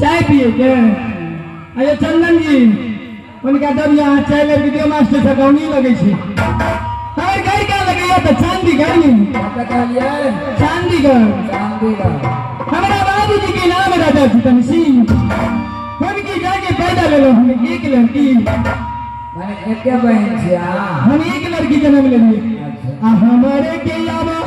चाय पिए के अरे चंदन जी उनका जब यहाँ चाय ले वीडियो मास्टर से कौनी लगे छी हमारे घर क्या लगे तो चांदी घर में चांदी घर हमारा बाबू जी के नाम राजा चितन सिंह उनकी जाके पैदा ले लो हमें एक लड़की हम एक लड़की जन्म ले लिए हमारे के अलावा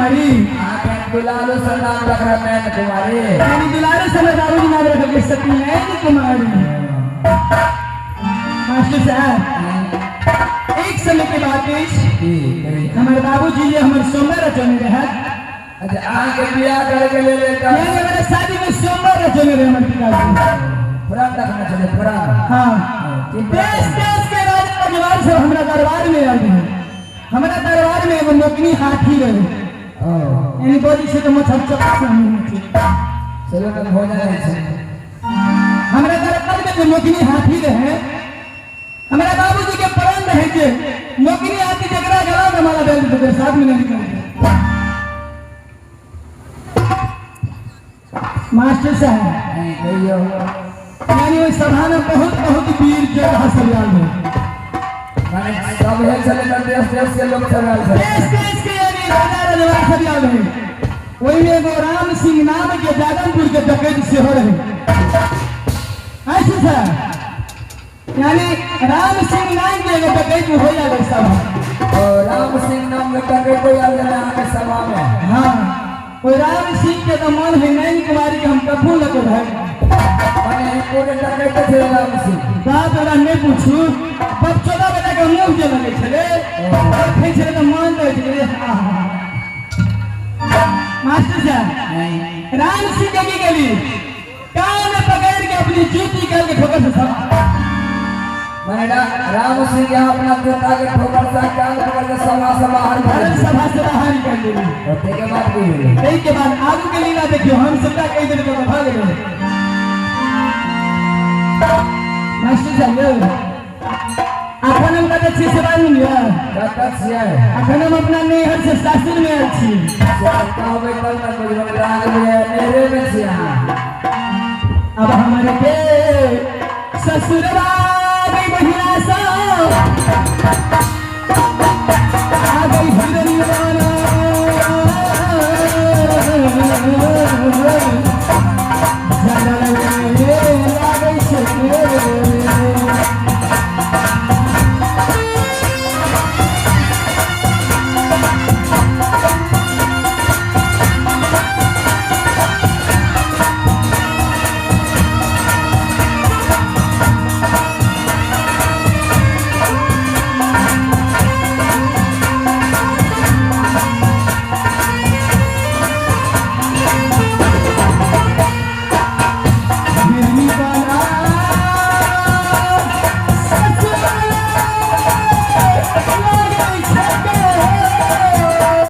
कुमारी दुलारू से नाम रख रहा मैन कुमारी यानी दुलारू से दारू नाम रख के सत्यनैन कुमारी। मास्टर साहब एक समय के बाद हमारे बाबूजी ये हमारे सोमवार रचने रहे। अच्छा आके बियाह करके ले लेता यानी हमारे शादी में सोमवार रचने रहे हमारे पिताजी। पुरान रखना चाहिए पुरान। हाँ देश देश के राजा परिवार से हमारा दरबार में आए हैं। हमारा दरबार में एगो नौकरी हाथी रहे यानी बड़ी से तो मच्छर चपक नहीं चलो कल हो जाए। हमारा दरबार में जो नौकरी हाथी रहे हमारा बाबूजी के प्राण रहे जे नौकरी हाथी जगरा गला में हमारा बैल तो साथ में नहीं निकल। मास्टर साहब यानी वो सभा में बहुत वीर जगह सरियाल है। सब है चले देश देश के लोग सरियाल है। देश देश के यानी राजा रजवाड़ा सरियाल है। वही में एगो राम सिंह नाम के जादमपुर के डकैत से हो रहे ऐसे सर यानी राम सिंह नाम के एगो डकैत हो जाए सभा और राम सिंह नाम के डकैत हो जाए आके सभा में। हाँ कोई राम सिंह के तो मन है नैन कुमारी के हम कभू लगे भाई पूरे डकैत थे राम सिंह बात वाला नहीं पूछू बब 14 बजे का मुंह जे लगे छले थे छले तो मन रहे छले। मास्टर साहब राम सिंह के की गेली कान में पकड़ के अपनी जूती करके ठोकर से सब मैंने राम सिंह के अपना जूता के ठोकर से कान पकड़ के सभा से बाहर कर दी। और के बाद भी एक के बाद आगू के लीला देखियो हम सबका कई दिन के भाग गए। मास्टर साहब अपन हम कते छी सेवा नहीं लिया कते छी अपन हम अपना नैहर से सासुर में आल छी का होवे कल ना कोई राग में मेरे में छी। अब हमारे के ससुरवा गई बहिना सा